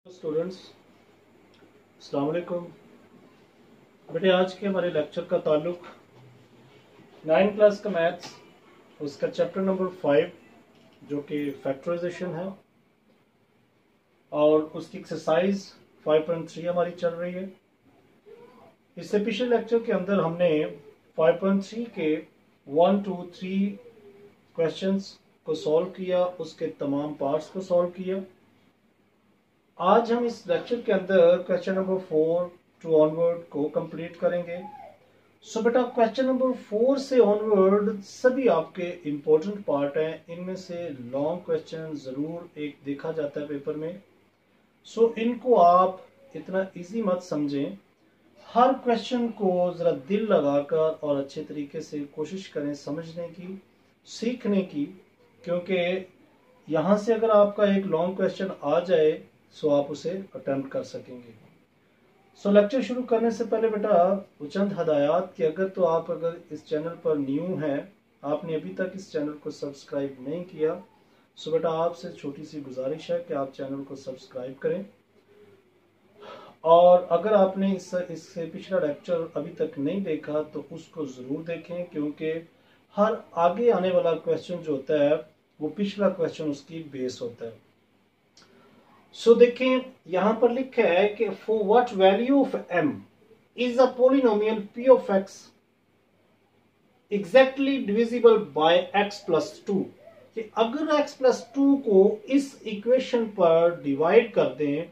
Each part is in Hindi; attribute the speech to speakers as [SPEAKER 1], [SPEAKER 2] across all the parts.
[SPEAKER 1] स्टूडेंट्स, अस्सलाम वालेकुम। बेटे, आज के हमारे लेक्चर का ताल्लुक 9 क्लास का मैथ्स उसका चैप्टर नंबर 5 जो कि फैक्टराइजेशन है और उसकी एक्सरसाइज 5.3 हमारी चल रही है। इससे पिछले लेक्चर के अंदर हमने 5.3 के 1, 2, 3 क्वेश्चंस को सॉल्व किया, उसके तमाम पार्ट्स को सॉल्व किया। आज हम इस लेक्चर के अंदर क्वेश्चन नंबर 4 टू ऑनवर्ड को कंप्लीट करेंगे। सो बेटा, क्वेश्चन नंबर 4 से ऑनवर्ड सभी आपके इंपॉर्टेंट पार्ट हैं। इनमें से लॉन्ग क्वेश्चन जरूर एक देखा जाता है पेपर में। सो इनको आप इतना इजी मत समझें। हर क्वेश्चन को जरा दिल लगाकर और अच्छे तरीके से कोशिश करें समझने की, सीखने की, क्योंकि यहां से अगर आपका एक लॉन्ग क्वेश्चन आ जाए सो आप उसे अटेम्प्ट कर सकेंगे। सो लेक्चर शुरू करने से पहले बेटा चंद हदायत कि अगर इस चैनल पर न्यू हैं, आपने अभी तक इस चैनल को सब्सक्राइब नहीं किया, सो बेटा आपसे छोटी सी गुजारिश है कि आप चैनल को सब्सक्राइब करें। और अगर आपने इससे पिछला लेक्चर अभी तक नहीं देखा तो उसको ज़रूर देखें, क्योंकि हर आगे आने वाला क्वेश्चन जो होता है वो पिछला क्वेश्चन उसकी बेस होता है। सो देखें, यहां पर लिखा है कि for what value of m is a polynomial p of x exactly divisible by x plus 2। कि अगर x प्लस 2 को इस इक्वेशन पर डिवाइड कर दें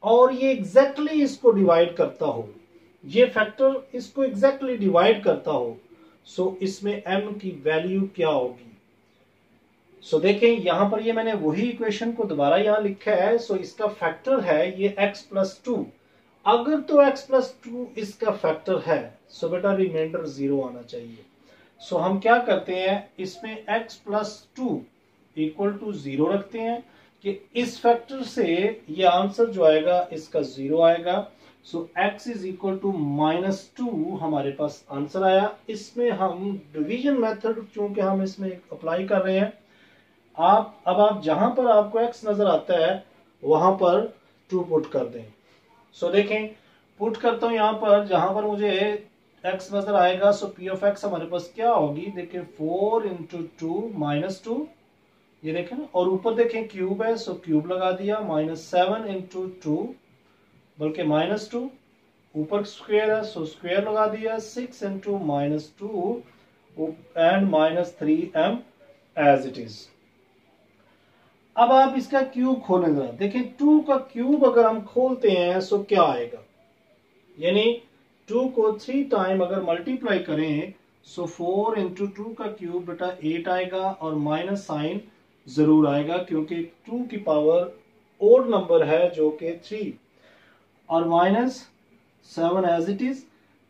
[SPEAKER 1] और ये एग्जैक्टली इसको डिवाइड करता हो, ये फैक्टर इसको एग्जैक्टली डिवाइड करता हो, सो इसमें m की वैल्यू क्या होगी। सो देखें, यहां पर ये मैंने वही इक्वेशन को दोबारा यहां लिखा है। सो इसका फैक्टर है ये x प्लस 2। अगर तो x प्लस 2 इसका फैक्टर है सो बेटा रिमाइंडर 0 आना चाहिए। सो हम क्या करते हैं, इसमें x प्लस 2 इक्वल टू 0 रखते हैं कि इस फैक्टर से ये आंसर जो आएगा इसका 0 आएगा। सो x इज इक्वल टू -2 हमारे पास आंसर आया। इसमें हम डिवीजन मेथड चूंकि हम इसमें अप्लाई कर रहे हैं, आप जहां पर आपको x नजर आता है वहां पर 2 पुट कर दें। सो देखें, पुट करता हूं यहां पर जहां पर मुझे x नजर आएगा। सो p ऑफ x हमारे पास क्या होगी, देखें 4 इंटू 2 -2, ये देखें ना, और ऊपर देखें क्यूब है, सो क्यूब लगा दिया। -7 इंटू 2 बल्कि -2, ऊपर स्क्वायर है सो स्क्वायर लगा दिया। 6 into -2 and -3m as it is. अब आप इसका क्यूब खोलें जरा, देखें 2 का क्यूब अगर हम खोलते हैं सो क्या आएगा, यानी 2 को 3 टाइम अगर मल्टीप्लाई करें सो 4 इंटू 2 का क्यूब बेटा 8 आएगा और माइनस साइन जरूर आएगा, क्योंकि 2 की पावर ओड नंबर है जो कि 3, और -7 एज इट इज।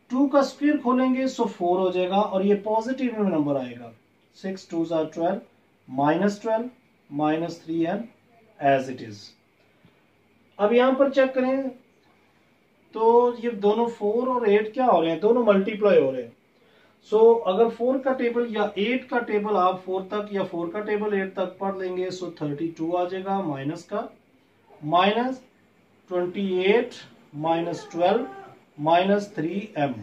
[SPEAKER 1] 2 का स्क्वायर खोलेंगे सो 4 हो जाएगा और ये पॉजिटिव में नंबर आएगा। 6 2 12 -12 -3m एज इट इज। अब यहां पर चेक करें तो ये दोनों 4 और 8 क्या हो रहे हैं, दोनों मल्टीप्लाई हो रहे हैं। सो अगर 4 का टेबल या 8 का टेबल आप 4 तक या 4 का टेबल 8 तक पढ़ लेंगे सो 32 आ जाएगा माइनस का, -28 -12 -3m।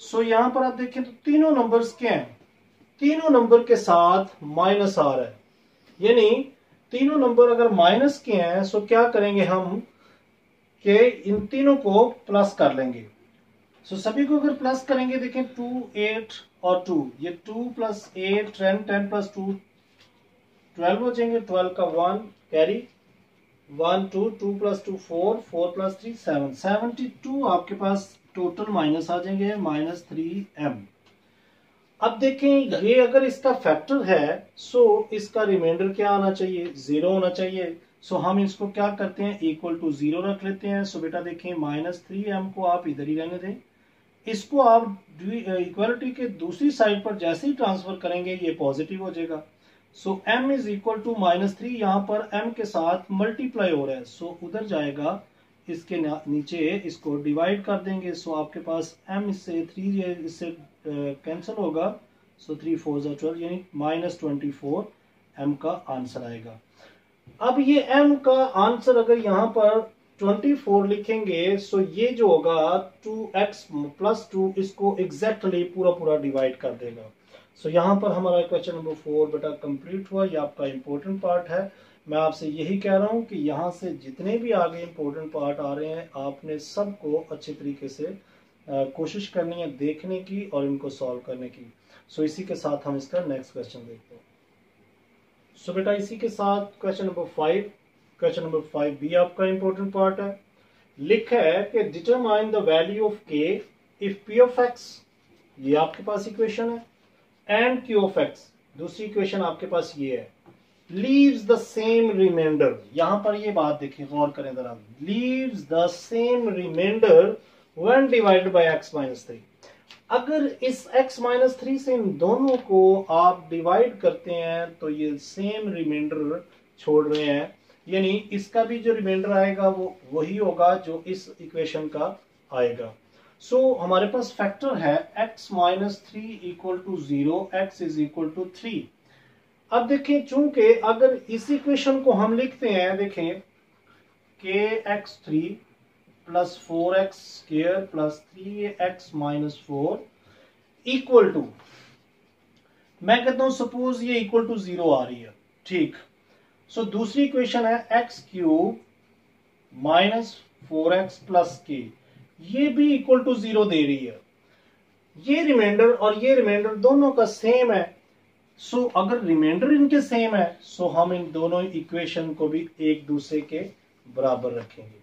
[SPEAKER 1] सो यहां पर आप देखें तो तीनों नंबर्स क्या हैं, तीनों नंबर के साथ माइनस आ रहा है, यानी तीनों नंबर अगर माइनस के हैं सो क्या करेंगे हम कि इन तीनों को प्लस कर लेंगे। सो सभी को अगर प्लस करेंगे, देखें 2 8 और 2, ये 2 + 8 10 10 + 2 12 हो जाएंगे। 12 का 1 कैरी 1 2 2 + 2 4 4 + 3 7 72 आपके पास टोटल माइनस आ जाएंगे -3m। अब देखें ये अगर इसका फैक्टर है सो इसका रिमाइंडर क्या आना चाहिए, 0 होना चाहिए। सो हम इसको क्या करते हैं, इक्वल टू 0 रख लेते हैं। सो बेटा देखें -3m को आप इधर ही रहने दें, इसको आप इक्वालिटी के दूसरी साइड पर जैसे ही ट्रांसफर करेंगे ये पॉजिटिव हो जाएगा। सो m इज इक्वल टू -3, यहाँ पर m के साथ मल्टीप्लाई हो रहा है सो उधर जाएगा, इसके नीचे इसको डिवाइड कर देंगे। सो आपके पास m इससे 3 इससे कैंसिल होगा, सो 3 4 12 यानी -24 m का आंसर आएगा। अब ये m का आंसर अगर यहाँ पर 24 लिखेंगे सो ये जो होगा 2x+2 इसको एग्जैक्टली पूरा पूरा डिवाइड कर देगा। सो यहाँ पर हमारा क्वेश्चन नंबर 4 बेटा कंप्लीट हुआ। ये आपका इंपॉर्टेंट पार्ट है। मैं आपसे यही कह रहा हूँ कि यहाँ से जितने भी आगे इंपॉर्टेंट पार्ट आ रहे हैं आपने सबको अच्छे तरीके से कोशिश करनी है देखने की और इनको सॉल्व करने की। सो इसी के साथ हम इसका नेक्स्ट क्वेश्चन देखते हैं। सो बेटा इसी के साथ क्वेश्चन नंबर 5, क्वेश्चन नंबर 5 भी आपका इंपॉर्टेंट पार्ट है। लिखा है कि डिटरमाइन द वैल्यू ऑफ के इफ पी ऑफ एक्स, ये आपके पास इक्वेशन है, एंड क्यू ऑफ एक्स, दूसरी इक्वेशन आपके पास ये है, लीव्स द सेम रिमाइंडर। यहां पर ये बात देखिए, गौर करें जरा, leaves the same reminder when divided by x-3। अगर इस x-3 से इन दोनों को आप डिवाइड करते हैं तो ये सेम रिमाइंडर छोड़ रहे हैं, यानी इसका भी जो रिमाइंडर आएगा वो वही होगा जो इस इक्वेशन का आएगा। सो हमारे पास फैक्टर है x-3 equal to 0, x is equal to 3। अब देखें, चूंकि अगर इस इक्वेशन को हम लिखते हैं, देखें kx3 plus 4x square plus 3x-4 equal to, मैं कहता हूं सपोज ये इक्वल टू 0 आ रही है, ठीक। सो दूसरी इक्वेशन है x³ minus 4x plus k, ये भी इक्वल टू 0 दे रही है। ये रिमाइंडर और ये रिमाइंडर दोनों का सेम है। सो अगर रिमाइंडर इनके सेम है सो हम इन दोनों इक्वेशन को भी एक दूसरे के बराबर रखेंगे,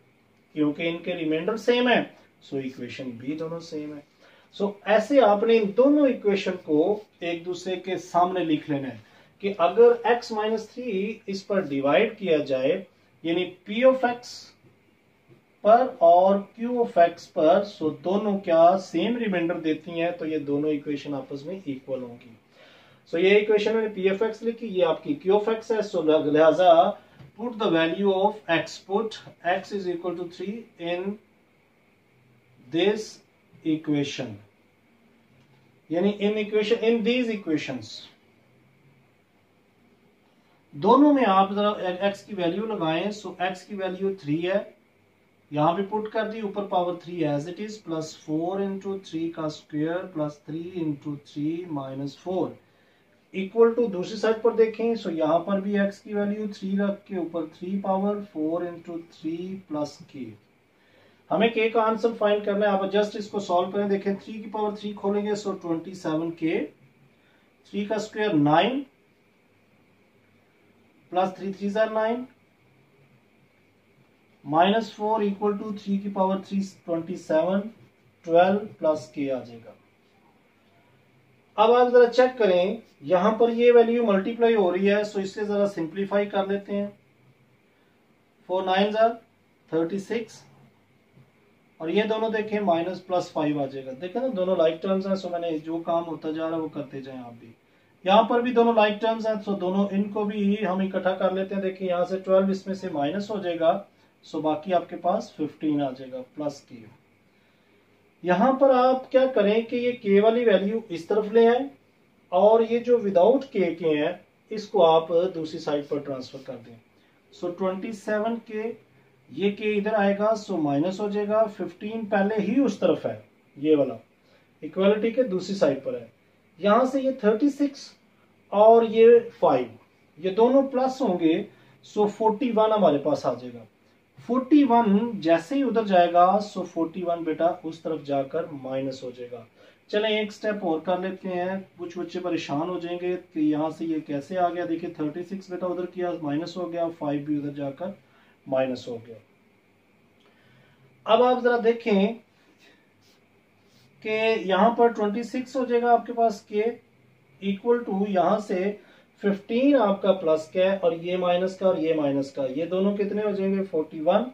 [SPEAKER 1] क्योंकि इनके रिमाइंडर सेम है सो इक्वेशन भी दोनों सेम है। सो ऐसे आपने इन दोनों इक्वेशन को एक दूसरे के सामने लिख लेना है कि अगर x-3 इस पर डिवाइड किया जाए, यानी p ऑफ x पर और q ऑफ x पर, सो दोनों क्या सेम रिमाइंडर देती हैं, तो ये दोनों इक्वेशन आपस में इक्वल होंगी। सो ये इक्वेशन मैंने p ऑफ x लिखी, ये आपकी q ऑफ x है। सो लिहाजा put the value of x, put x is equal to 3 in this equation, यानी in these equations, दोनों में आप जरा x की वैल्यू लगाएं। सो x की वैल्यू 3 है, यहां भी पुट कर दी, ऊपर power 3 as it is, plus 4 into 3 का square plus 3 into 3 minus 4 equal to, दूसरी साइड पर देखें। सो यहां पर भी x की वैल्यू 3 रख के ऊपर 3 पावर 4 इंटू 3 प्लस k। हमें k का आंसर फाइंड करना है। आप जस्ट इसको सॉल्व करें, देखें 3 की पावर 3 खोलेंगे सो 27k, 3 का square 9 plus 3 3 9 minus 4 equal to 3 की पावर 3 27, 12 प्लस k आ जाएगा। अब आप जरा चेक करें, यहां पर ये वैल्यू मल्टीप्लाई हो रही है, सो इससे जरा सिंप्लीफाई कर लेते हैं। 4 9 36 और ये दोनों देखें माइनस प्लस 5 आ जाएगा। देखें ना, दोनों लाइक टर्म्स हैं, सो मैंने जो काम होता जा रहा है वो करते जाएं आप भी। यहाँ पर भी दोनों लाइक टर्म्स हैं, सो दोनों इनको भी हम इकट्ठा कर लेते हैं। देखिए यहाँ से 12 इसमें से माइनस हो जाएगा, सो बाकी आपके पास 15 आ जाएगा प्लस k। यहां पर आप क्या करें कि ये k वाली वैल्यू इस तरफ ले आए और ये जो विदाउट k के हैं इसको आप दूसरी साइड पर ट्रांसफर कर दें। सो 27k, ये k इधर आएगा सो माइनस हो जाएगा, 15 पहले ही उस तरफ है, ये वाला इक्वालिटी के दूसरी साइड पर है। यहां से ये 36 और ये 5, ये दोनों प्लस होंगे, सो 41 हमारे पास आ जाएगा। 41 जैसे ही उधर जाएगा सो 41 बेटा उस तरफ जाकर माइनस हो जाएगा। चलें एक स्टेप और कर लेते हैं, कुछ बच्चे परेशान हो जाएंगे कि यहाँ से ये कैसे आ गया। देखिए 36 बेटा उधर किया माइनस हो गया, 5 भी उधर जाकर माइनस हो गया। अब आप जरा देखें कि यहाँ पर 26 हो जाएगा आपके पास के इक्वल टू, यहाँ से 15 आपका प्लस का है और ये माइनस का और ये माइनस का, ये दोनों कितने हो जाएंगे 41,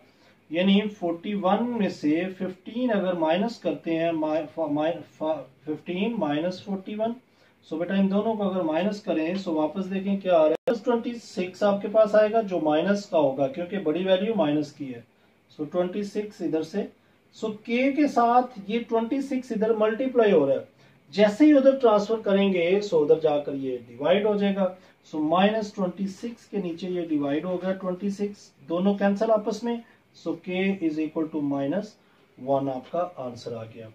[SPEAKER 1] यानी 41 में से 15 अगर माइनस करते हैं 15 माइनस 41, सो बेटा इन दोनों को अगर माइनस करें सो वापस देखें क्या आ रहा है, 26 आपके पास आएगा जो माइनस का होगा क्योंकि बड़ी वैल्यू माइनस की है। सो 26 इधर से, सो k के साथ ये 26 इधर मल्टीप्लाई हो रहा है, जैसे ही उधर ट्रांसफर करेंगे सो उधर जाकर ये डिवाइड हो जाएगा। सो -26 के नीचे ये डिवाइड हो गया 26, दोनों कैंसिल आपस में। सो k इज इक्वल टू -1 आपका आंसर आ गया।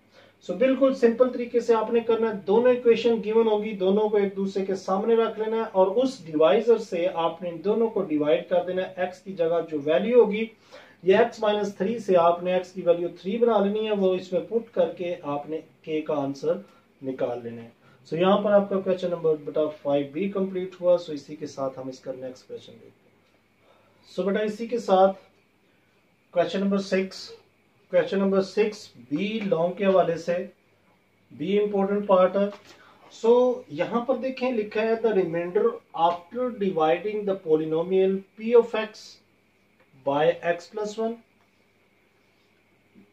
[SPEAKER 1] सो बिल्कुल सिंपल तरीके से आपने करना है, दोनों इक्वेशन गिवन होगी, दोनों को एक दूसरे के सामने रख लेना है और उस डिवाइजर से आपने इन दोनों को डिवाइड कर देना है। x की जगह जो वैल्यू होगी ये x-3 से आपने x की वैल्यू 3 बना लेनी है, वो इसमें पुट करके आपने k का आंसर निकाल लेना है। सो यहाँ पर आपका क्वेश्चन नंबर बेटा 5B कंप्लीट हुआ। सो इसी के साथ हम इसका नेक्स्ट क्वेश्चन देखते हैं। सो बेटा इसी के साथ question number 6, question number 6 b long के हवाले से, बी इंपॉर्टेंट पार्ट है। सो यहाँ पर देखें लिखा है the reminder after dividing the polynomial p of x by x+1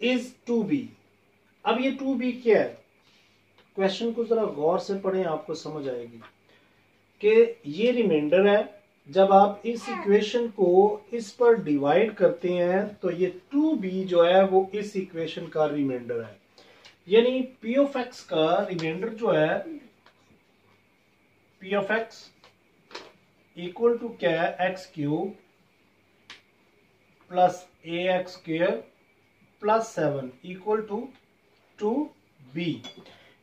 [SPEAKER 1] is 2b। अब ये 2b क्या है, क्वेश्चन को जरा गौर से पढ़ें, आपको समझ आएगी कि ये रिमाइंडर है। जब आप इस इक्वेशन को इस पर डिवाइड करते हैं तो ये 2b जो है वो इस इक्वेशन का रिमाइंडर है, यानी p ऑफ x का रिमाइंडर जो है p of x equal to क्या है, x³ plus ax² plus 7 equal to 2b,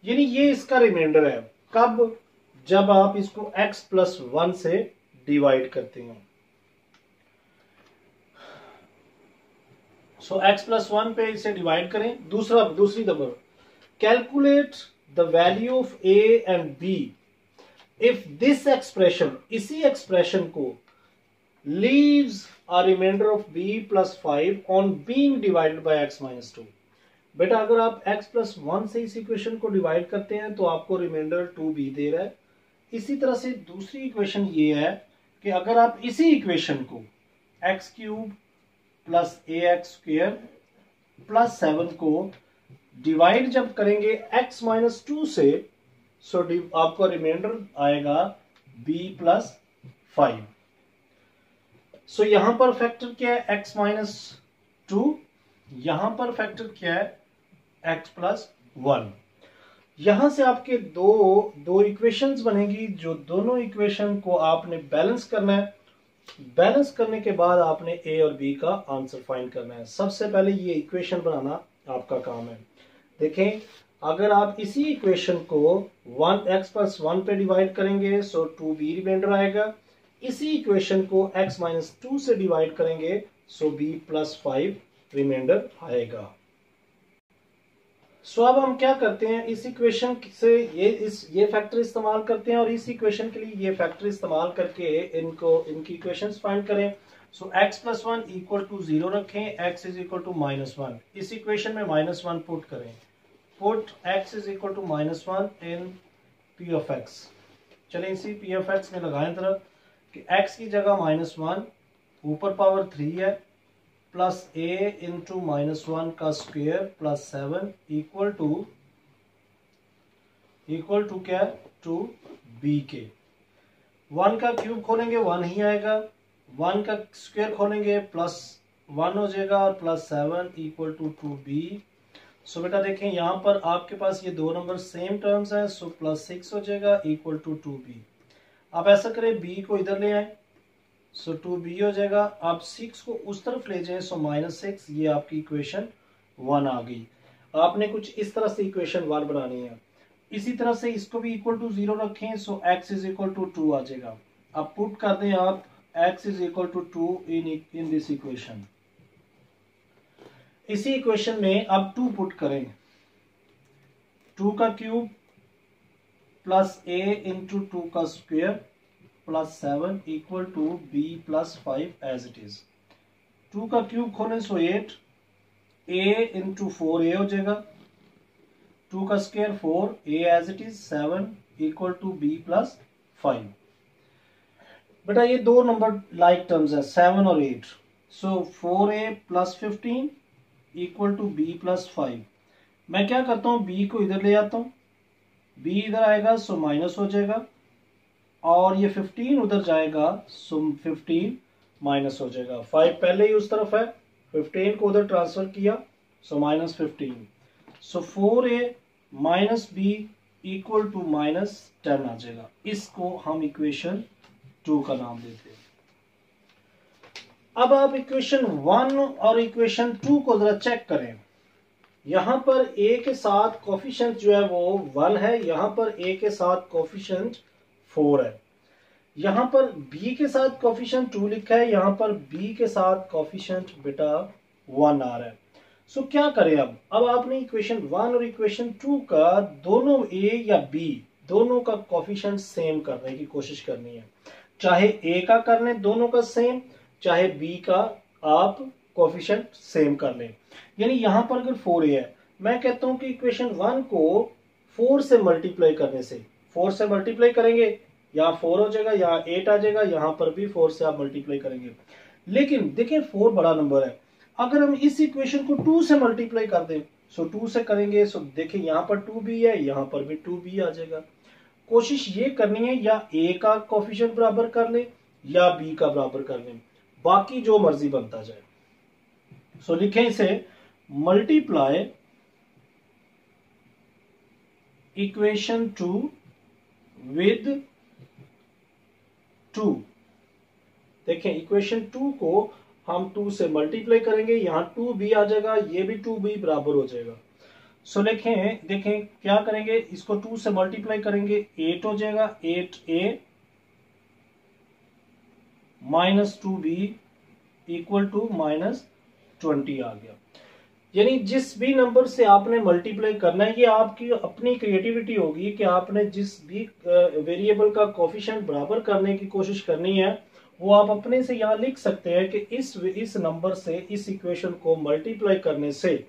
[SPEAKER 1] यानी ये इसका रिमाइंडर है। कब, जब आप इसको x+1 से डिवाइड करते हैं। सो x+1 पे इसे डिवाइड करें। दूसरी दफा calculate the value of a and b if this expression, इसी एक्सप्रेशन को leaves a reminder of b + 5 on being divided by x-2। बेटा अगर आप x+1 से इस इक्वेशन को डिवाइड करते हैं तो आपको रिमाइंडर 2b दे रहा है। इसी तरह से दूसरी इक्वेशन ये है कि अगर आप इसी इक्वेशन को x³ प्लस ax² प्लस 7 को डिवाइड जब करेंगे x-2 से, सो आपको रिमाइंडर आएगा b + 5। सो यहां पर फैक्टर क्या है, x-2, यहां पर फैक्टर क्या है, x+1। यहां से आपके दो इक्वेशंस बनेगी, जो दोनों इक्वेशन को आपने बैलेंस करना है। बैलेंस करने के बाद आपने a और b का आंसर फाइंड करना है। सबसे पहले ये इक्वेशन बनाना आपका काम है। देखें अगर आप इसी इक्वेशन को 1x+1 पे डिवाइड करेंगे सो 2b रिमाइंडर आएगा। इसी इक्वेशन को x-2 से डिवाइड करेंगे सो b + 5 रिमाइंडर आएगा। सो अब हम क्या करते हैं, इस इक्वेशन से ये फैक्टर इस्तेमाल करते हैं और इस इक्वेशन के लिए ये फैक्टर इस्तेमाल करके इनकी इक्वेशंस फाइंड करें। सो x+1 = 0 रखें, x = -1। इस इक्वेशन में -1 पुट करें, put x = -1 in p of x। चलें इसी p ऑफ x में लगाएं तरफ कि x की जगह -1, ऊपर पावर 3 है, प्लस a इंटू -1 का स्क्वायर प्लस 7 इक्वल टू क्या, 2b के। 1 का क्यूब खोलेंगे 1 ही आएगा, 1 का स्क्वायर खोलेंगे +1 हो जाएगा और प्लस 7 इक्वल टू 2b। सो बेटा देखें यहाँ पर आपके पास ये दो नंबर सेम टर्म्स हैं, सो +6 हो जाएगा इक्वल टू 2b। आप ऐसा करें b को इधर ले आए, सो 2b हो जाएगा। आप 6 को उस तरफ ले जाएं, सो -6, ये आपकी इक्वेशन 1 आ गई। आपने कुछ इस तरह से इक्वेशन 1 बनानी है। इसी तरह से इसको भी इक्वल टू 0 रखें, सो x = 2 आ जाएगा। अब पुट कर दें आप x = 2 इन दिस इक्वेशन। इसी इक्वेशन में अब 2 पुट करें, 2 का क्यूब प्लस a इंटू 2 का square plus 7 equal to b + 5 as it is. 2 का क्यूब खोलें सो 8, a इंटू 4a हो जाएगा, 2 का square 4, a as it is 7 equal to b + 5। बेटा ये दो नंबर लाइक टर्म्स है 7 और 8, सो 4a + 15 इक्वल टू b + 5। मैं क्या करता हूँ, b को इधर ले आता हूँ, b इधर आएगा सो माइनस हो जाएगा और ये 15 उधर जाएगा सो 15 माइनस हो जाएगा। 5 पहले ही उस तरफ है, 15 को उधर ट्रांसफर किया सो -15। सो 4a - b इक्वल टू -10 आ जाएगा। इसको हम इक्वेशन 2 का नाम देते हैं। अब आप इक्वेशन 1 और इक्वेशन 2 को जरा चेक करें। यहां पर a के साथ कोफिशिएंट जो है वो 1 है, यहां पर a के साथ कोफिशिएंट 4 है, यहां पर b के साथ कोफिशिएंट 2 लिखा है, यहां पर b के साथ कोफिशिएंट बेटा 1 आ रहा है। सो क्या करें अब आपने इक्वेशन 1 और इक्वेशन 2 का दोनों a या b दोनों का कोफिशिएंट सेम करने की कोशिश करनी है। चाहे a का कर लें दोनों का सेम, चाहे b का आप कोफिशिएंट सेम कर लें। यानी यहां पर अगर 4a है, मैं कहता हूं कि इक्वेशन 1 को 4 से मल्टीप्लाई करने से, 4 से मल्टीप्लाई करेंगे यहाँ 4 हो जाएगा, यहाँ 8 आ जाएगा, यहां पर भी 4 से आप मल्टीप्लाई करेंगे। लेकिन देखिए 4 बड़ा नंबर है, अगर हम इस इक्वेशन को 2 से मल्टीप्लाई कर दें, सो 2 से करेंगे, सो देखिए यहां पर 2b है, यहां पर भी 2b आ जाएगा। कोशिश ये करनी है या a का कोफिशिएंट बराबर कर ले या b का बराबर कर ले, बाकी जो मर्जी बनता जाए। सो लिखें इसे मल्टीप्लाई इक्वेशन 2 विद 2। देखें इक्वेशन 2 को हम 2 से मल्टीप्लाई करेंगे, यहां 2b आ जाएगा, ये भी 2b बराबर हो जाएगा। सो देखें क्या करेंगे, इसको 2 से मल्टीप्लाई करेंगे, 8 हो जाएगा, 8a minus 2b equal to -20 आ गया। यानी जिस भी नंबर से आपने मल्टीप्लाई करना है, ये आपकी अपनी क्रिएटिविटी होगी कि आपने जिस भी वेरिएबल का कोफिशिएंट बराबर करने की कोशिश करनी है, वो आप अपने से यहाँ लिख सकते हैं कि इस नंबर से इस इक्वेशन को मल्टीप्लाई करने से।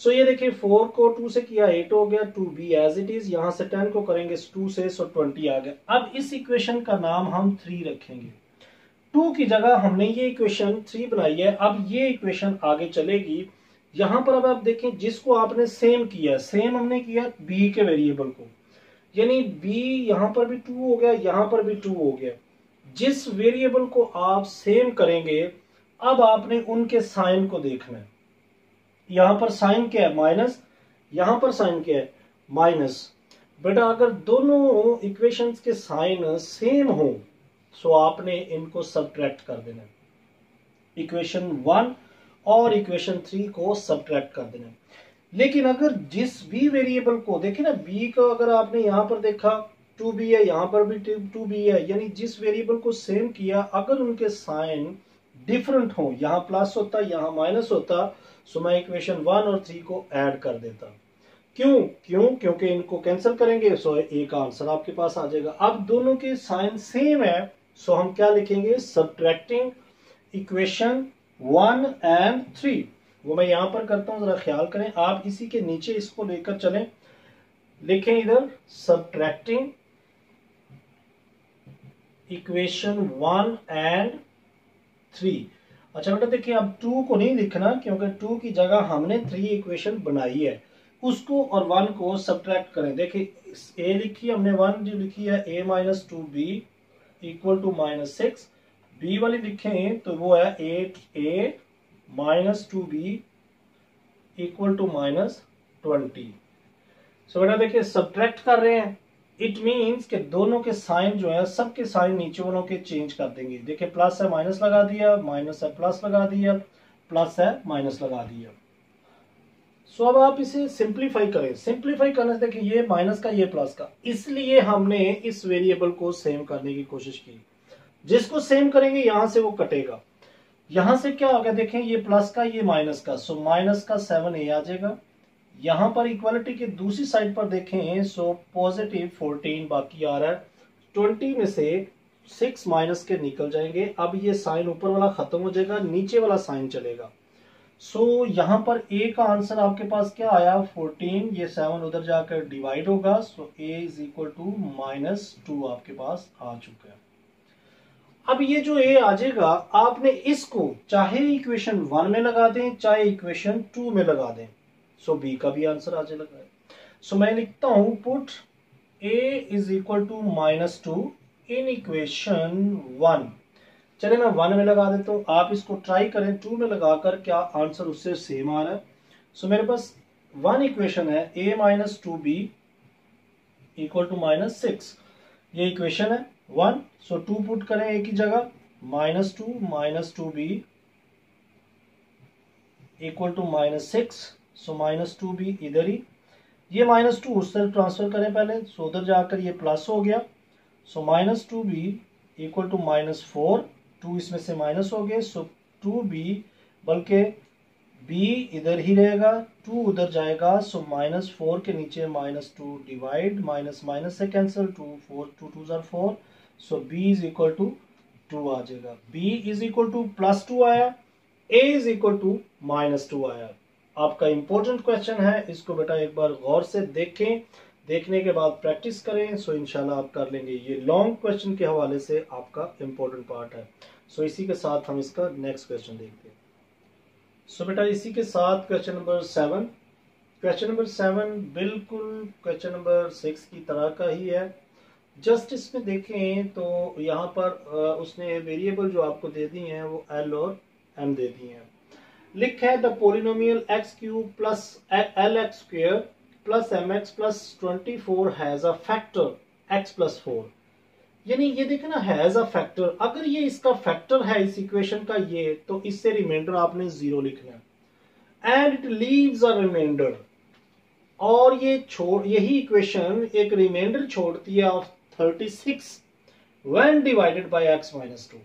[SPEAKER 1] सो ये देखिए 4 को 2 से किया 8 हो गया, 2b एज इट इज, यहां से 10 को करेंगे 2 से, सो 20 आ गया। अब इस इक्वेशन का नाम हम 3 रखेंगे, 2 की जगह हमने ये इक्वेशन 3 बनाई है। अब ये इक्वेशन आगे चलेगी, यहां पर अब आप देखें जिसको आपने सेम किया, सेम हमने किया b के वेरिएबल को, यानी b यहां पर भी 2 हो गया, यहां पर भी 2 हो गया। जिस वेरिएबल को आप सेम करेंगे, अब आपने उनके साइन को देखना है। यहां पर साइन क्या है माइनस, यहां पर साइन क्या है माइनस। बेटा अगर दोनों इक्वेशंस के साइन सेम हो, सो आपने इनको सब्ट्रैक्ट कर देना, इक्वेशन 1 और इक्वेशन 3 को सब्ट्रैक्ट कर देना। लेकिन अगर जिस भी वेरिएबल को देखें ना, b का अगर आपने यहां पर देखा 2b है, यहां पर भी 2b है, यानी जिस वेरिएबल को सेम किया, अगर उनके साइन डिफरेंट हो, यहां प्लस होता यहां माइनस होता, सो मैं इक्वेशन 1 और 3 को ऐड कर देता। क्योंकि इनको कैंसिल करेंगे, सो ए का आंसर आपके पास आ जाएगा। अब दोनों के साइन सेम है, सो हम क्या लिखेंगे, सब्ट्रैक्टिंग इक्वेशन 1 एंड 3। वो मैं यहां पर करता हूं, जरा ख्याल करें, आप इसी के नीचे इसको लेकर चलें, लिखें इधर सब्ट्रैक्टिंग इक्वेशन 1 एंड 3। अच्छा बेटा देखिए अब 2 को नहीं लिखना, क्योंकि 2 की जगह हमने 3 इक्वेशन बनाई है, उसको और 1 को सब्ट्रैक्ट करें। देखिए a लिखी हमने, 1 जो लिखी है a minus 2b equal to -6, b वाली लिखें तो वो है 8a minus 2b equal to -20। सो बेटा देखिए सब्ट्रैक्ट कर रहे हैं, इट मीन्स कि दोनों के साइन जो है, सबके साइन नीचे वालों के चेंज कर देंगे। देखिए प्लस है माइनस लगा दिया, माइनस है प्लस लगा दिया, प्लस है माइनस लगा दिया। सो अब आप इसे सिंप्लीफाई करें, सिंप्लीफाई करने से देखिए ये माइनस का ये प्लस का, इसलिए हमने इस वेरिएबल को सेम करने की कोशिश की। जिसको सेम करेंगे यहां से वो कटेगा, यहां से क्या हो गया, देखें ये प्लस का ये माइनस का, सो माइनस का 7a आ जाएगा। यहां पर इक्वालिटी के दूसरी साइड पर देखें, सो पॉजिटिव 14 बाकी आ रहा है, 20 में से 6 माइनस के निकल जाएंगे। अब ये साइन ऊपर वाला खत्म हो जाएगा, नीचे वाला साइन चलेगा। सो यहां पर a का आंसर आपके पास क्या आया 14, ये 7 उधर जाकर डिवाइड होगा, सो a इज इक्वल टू -2 आपके पास आ चुका है। अब ये जो a आ जाएगा, आपने इसको चाहे इक्वेशन 1 में लगा दें चाहे इक्वेशन 2 में लगा दें, सो b का भी आंसर आ जाएगा। सो मैं लिखता हूं put a is equal to -2 in equation 1। चलिए मैं 1 में लगा देता हूं, आप इसको ट्राई करें 2 में लगाकर, क्या आंसर उससे सेम आ रहा है। सो मेरे पास 1 इक्वेशन है a minus 2b equal to -6, ये इक्वेशन है 1। सो 2 पुट करें एक ही जगह, -2 इक्वल टू -6, सो -2b इधर ही, ये -2 उस तरफ ट्रांसफर करें पहले, सो उधर जाकर ये प्लस हो गया, सो -2b इक्वल टू -4, 2 इसमें से माइनस हो गए, सो 2b, बल्कि b इधर ही रहेगा, 2 उधर जाएगा, सो -4 के नीचे -2 डिवाइड, माइनस माइनस से कैंसिल, 2 2 जार 4, so b is equal to 2 आ जाएगा, b इज इक्वल टू +2 आया, a इज इक्वल टू -2 आया। आपका इंपॉर्टेंट क्वेश्चन है, इसको बेटा एक बार गौर से देखें, देखने के बाद प्रैक्टिस करें, सो इंशाल्लाह आप कर लेंगे। ये लॉन्ग क्वेश्चन के हवाले से आपका इंपॉर्टेंट पार्ट है। सो इसी के साथ हम इसका नेक्स्ट क्वेश्चन देखते हैं। सो बेटा इसी के साथ क्वेश्चन नंबर 7, क्वेश्चन नंबर 7 बिल्कुल क्वेश्चन नंबर 6 की तरह का ही है। जस्ट इसमें देखें तो यहाँ पर उसने वेरिएबल जो आपको दे दी हैं वो l और m दे दी हैं। लिखा है the polynomial x³ plus lx square plus mx plus 24 has a factor x plus 4। यानी ये देखे ना, हैज अ फैक्टर, अगर ये इसका फैक्टर है इस इक्वेशन का ये, तो इससे रिमाइंडर आपने 0 लिखना है, and it leaves a reminder, और ये यही इक्वेशन एक रिमाइंडर छोड़ती है of 36 when divided by x minus 2।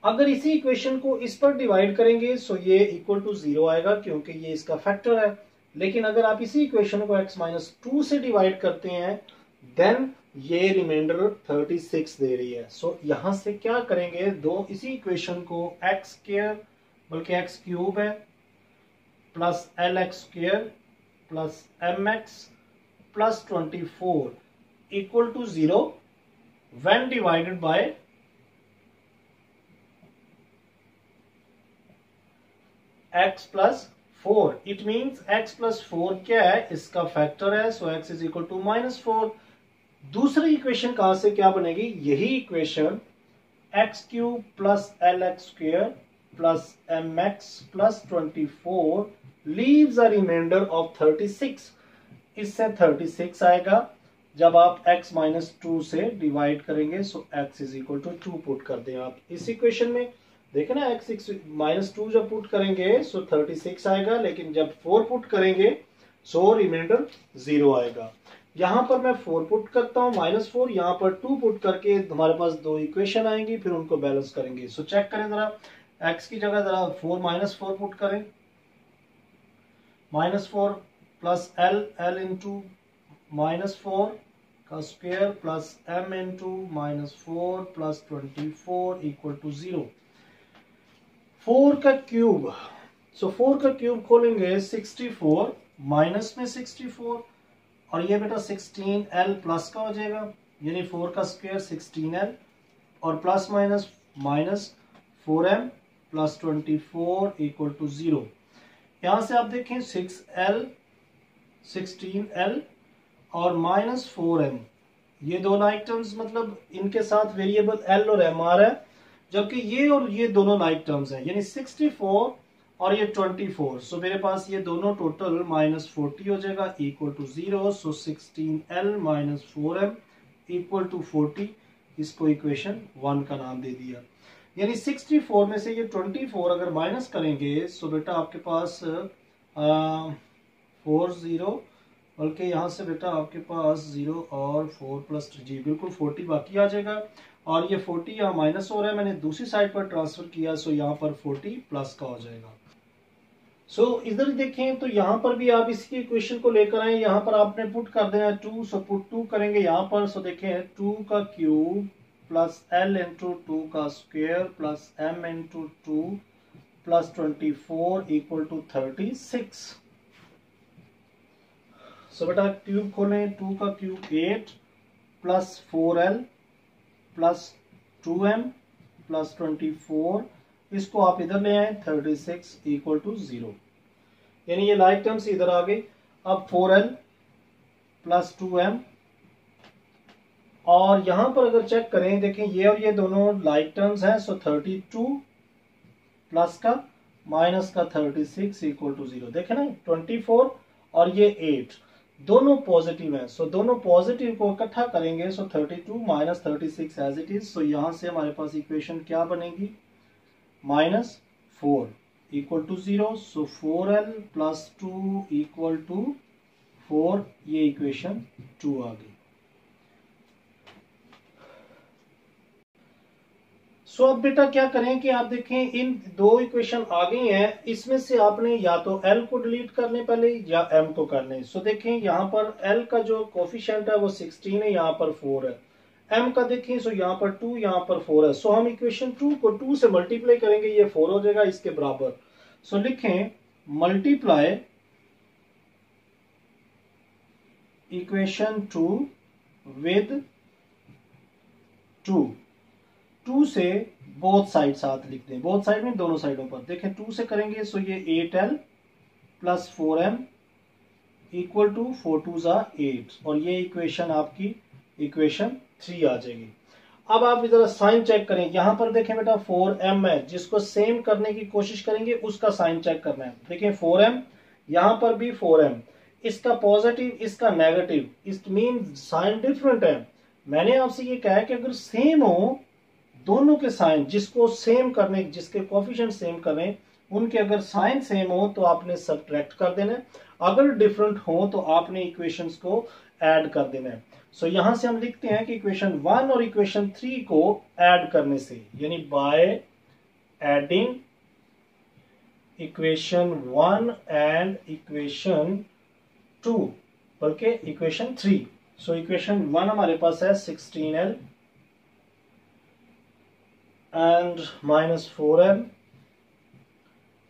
[SPEAKER 1] अगर इसी इक्वेशन को इस पर डिवाइड करेंगे सो ये इक्वल टू 0 आएगा क्योंकि ये इसका फैक्टर है। लेकिन अगर आप इसी इक्वेशन को x माइनस 2 से डिवाइड करते हैं देन ये रिमाइंडर 36 दे रही है। सो यहां से क्या करेंगे, दो इसी इक्वेशन को x स्क्वायर बल्कि x क्यूब है plus lx square plus mx plus 24 equal to 0 when divided by x plus 4। It means x plus 4 क्या है, इसका फैक्टर है, so x is equal to -4। दूसरी इक्वेशन कहां से क्या बनेगी, यही equation x cube plus lx square plus mx plus 24 leaves a reminder of 36। इससे 36 आएगा जब आप x माइनस 2 से डिवाइड करेंगे, so x is equal to 2 put कर दें आप इस इक्वेशन में। देखे ना, x माइनस 2 जब पुट करेंगे सो 36 आएगा, लेकिन जब 4 पुट करेंगे सो रिमाइंडर 0 आएगा। यहां पर मैं 4 पुट करता हूं -4, यहां पर 2 पुट करके हमारे पास दो इक्वेशन आएंगी, फिर उनको बैलेंस करेंगे। सो चेक करें जरा, x की जगह जरा 4 -4 पुट करें, -4 प्लस l इंटू -4 का square plus m into -4 plus 24 equal to 0। 4 का क्यूब, सो 4 का क्यूब खोलेंगे 64 माइनस में 64, और ये बेटा 16l प्लस का हो जाएगा, यानी 4 का स्क्वायर 16l और plus minus minus 4m plus 24 equal to 0। यहां से आप देखें 6l 16l और माइनस 4m, ये दोनों आइटम्स मतलब इनके साथ वेरिएबल l और m आ रहा है, जबकि ये और ये दोनों लाइक टर्म्स हैं, यानी 64 और ये 24। सो मेरे पास ये दोनों टोटल -40 हो जाएगा equal to 0। So 16l minus 4m equal to 40, इसको इक्वेशन 1 का नाम दे दिया। यानी 64 में से ये 24 अगर माइनस करेंगे सो बेटा आपके पास 40, बल्कि यहाँ से बेटा आपके पास 0 और 4 प्लस जी बिल्कुल 40 बाकी आ जाएगा, और ये 40 यहाँ माइनस हो रहा है, मैंने दूसरी साइड पर ट्रांसफर किया, सो यहाँ पर 40 प्लस का हो जाएगा। सो इधर देखें तो यहाँ पर भी आप इसकी इक्वेशन को लेकर आए, यहाँ पर आपने पुट कर देना 2, सो पुट 2 करेंगे यहाँ पर, सो देखें 2 का क्यूब प्लस l इंटू 2 का square plus m into 2 plus 24 equal to 36। So बेटा क्यूब खोलें, 2 का cube 8 plus 4l plus 2m plus 24, इसको आप इधर ले आए 36 इक्वल टू 0, यानी ये लाइक टर्म्स इधर आ गई। अब 4l प्लस 2m, और यहां पर अगर चेक करें देखें ये और ये दोनों लाइक टर्म्स हैं, सो 32 प्लस का माइनस का 36 इक्वल टू 0। देखें ना 24 और ये 8, दोनों पॉजिटिव हैं, सो दोनों पॉजिटिव को इकट्ठा करेंगे, so 32 minus 36 as it is. So यहां से हमारे पास इक्वेशन क्या बनेगी, -4 equal to 0। So 4l plus 2 equal to 4, ये इक्वेशन 2 आ गई। सो अब बेटा क्या करें कि आप देखें इन दो इक्वेशन आ गई हैं, इसमें से आपने या तो l को डिलीट कर लें पहले या m को कर लें। सो देखें यहाँ पर l का जो कोफिशिएंट है वो 16 है, यहाँ पर 4 है। m का देखें, सो यहाँ पर 2, यहाँ पर 4 है। सो हम इक्वेशन 2 को 2 से मल्टीप्लाई करेंगे, ये 4 हो जाएगा इसके बराबर। सो लिखें मल्टीप्लाई इक्वेशन 2 विद 2 से बोथ साइड साथ लिख दें, बोथ साइड में दोनों साइडों पर देखें 2 से करेंगे, सो ये 8l plus 4m equal to 4 2 ज़ा 8, और ये इक्वेशन आपकी इक्वेशन 3 आ जाएगी। अब आप इधर साइन चेक करें, यहां पर देखें बेटा 4m है, जिसको सेम करने की कोशिश करेंगे उसका साइन चेक करना है। देखें 4m, यहां पर भी 4m, इसका पॉजिटिव इसका negative, it mean sine different है। मैंने आपसे ये कहा है कि अगर सेम हो दोनों के साइन, जिसको सेम करने, जिसके कोफिशिएंट सेम करें, उनके अगर साइन सेम हो तो आपने सब्ट्रैक्ट कर देना है, अगर डिफरेंट हो तो आपने इक्वेशंस को ऐड कर देना है। सो यहां से हम लिखते हैं कि इक्वेशन 1 और इक्वेशन 3 को ऐड करने से, यानी by adding equation 1 and equation 2, बल्कि इक्वेशन 3। सो इक्वेशन 1 हमारे पास है 16l and -4m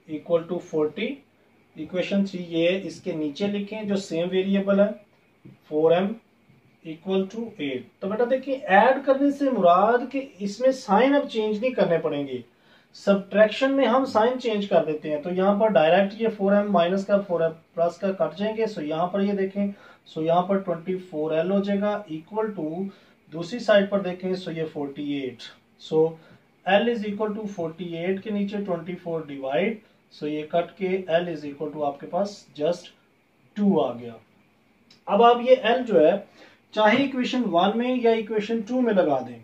[SPEAKER 1] equal to 40। Equation 3 ये इसके नीचे लिखें जो सेम वेरिएबल है, 4m इक्वल टू 8। तो बेटा देखिए ऐड करने से मुराद कि इसमें साइन अब चेंज नहीं करने पड़ेंगे, सब्ट्रैक्शन में हम साइन चेंज कर देते हैं। तो यहाँ पर डायरेक्ट ये 4m माइनस का 4m प्लस का कट जाएंगे। सो यहाँ पर ये देखें, सो यहाँ पर 24l हो जाएगा इक्वल टू, दूसरी साइड पर देखें सो ये 48। सो l इज इक्वल टू 48 के नीचे 24 डिवाइड, सो ये कट के l इज इक्वल टू आपके पास जस्ट 2 आ गया। अब आप ये l जो है चाहे इक्वेशन 1 में या इक्वेशन 2 में लगा दें।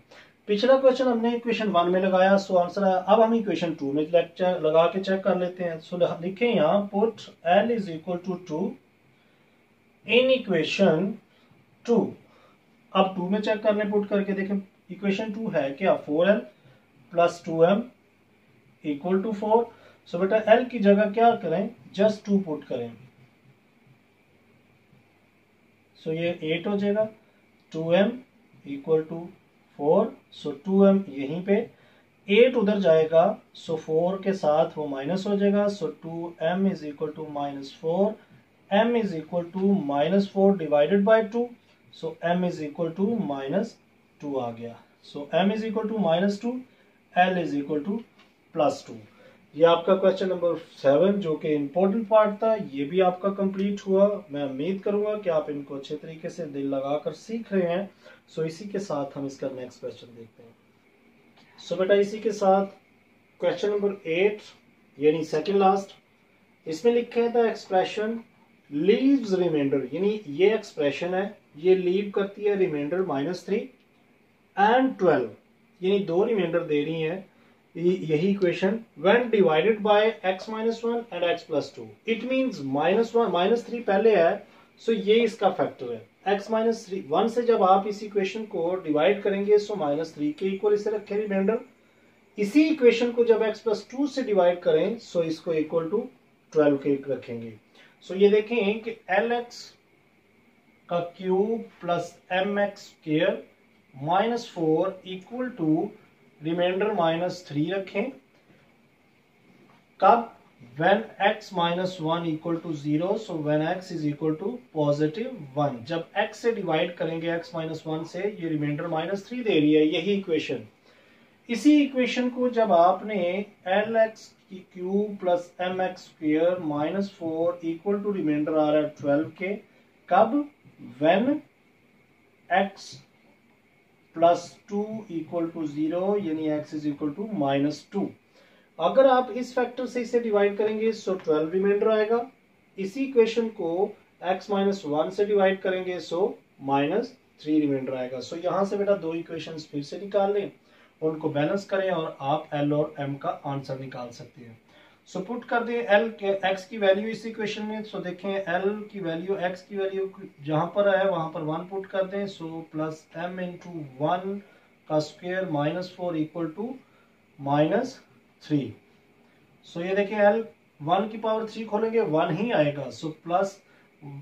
[SPEAKER 1] पिछला क्वेश्चन हमने इक्वेशन 1 में लगाया, सो आंसर है। अब हम इक्वेशन 2 में लगा के चेक कर लेते हैं। सो लिखें यहाँ put l is equal to 2 in equation 2। अब 2 में चेक करने पुट करके देखें, इक्वेशन 2 है क्या, 4l plus 2m equal to 4। सो बेटा l की जगह क्या करें, जस्ट 2 पुट करें। सो ये 8 हो जाएगा, 2m equal to 4। So 2m यहीं पे, 8 उधर जाएगा, सो 4 के साथ वो माइनस हो जाएगा। So 2m is equal to -4, m is equal to -4 divided by 2। So m is equal to -2 आ गया। So m is equal to -2, l is equal to +2। ये आपका क्वेश्चन नंबर 7 जो कि इम्पोर्टेंट पार्ट था, ये भी आपका कंप्लीट हुआ। मैं उम्मीद करूंगा कि आप इनको अच्छे तरीके से दिल लगाकर सीख रहे हैं। सो इसी के साथ हम इसका नेक्स्ट क्वेश्चन देखते हैं। सो बेटा इसी के साथ क्वेश्चन नंबर 8 यानी सेकंड लास्ट, इसमें लिखा है द एक्सप्रेशन लीव्स रिमाइंडर, यानी ये एक्सप्रेशन है ये लीव करती है रिमाइंडर -3 एंड 12, यानी 2 रिमाइंडर दे रही हैं। यही equation when divided by x -1 and x + 2, it means -3 पहले है, सो ये इसका फैक्टर है। x -1 से जब आप इस इक्वेशन को डिवाइड करेंगे सो -3 के इक्वल इसे रखें रिमाइंडर। इसी इक्वेशन को जब x + 2 से डिवाइड करें सो इसको इक्वल टू 12 के रखेंगे। सो ये देखें कि lx का cube plus mx square -4 equal to reminder -3 रखें। कब, when x -1 equal to 0, so when x is equal to +1। जब x से डिवाइड करेंगे x -1 से, ये रिमाइंडर -3 दे रही है, यही इक्वेशन। इसी इक्वेशन को जब आपने lx की cube plus mx square -4 equal to reminder आ रहा है 12 के, कब, when x +2 इक्वल टू 0, यानी x इज इक्वल टू -2। अगर आप इस फैक्टर से इसे डिवाइड करेंगे सो 12 रिमाइंडर आएगा। इसी इक्वेशन को x माइनस 1 से डिवाइड करेंगे सो -3 रिमाइंडर आएगा। सो यहाँ से बेटा दो इक्वेशंस फिर से निकाल लें, उनको बैलेंस करें और आप l और m का आंसर निकाल सकते हैं। सो पुट कर दें l के x की वैल्यू इस इक्वेशन में। सो देखें l की वैल्यू x की वैल्यू जहां पर है वहां पर 1 पुट कर दें। सो प्लस m इंटू 1 का स्क्वायर -4 इक्वल टू -3। सो ये देखें l 1 की पावर 3 खोलेंगे 1 ही आएगा। सो प्लस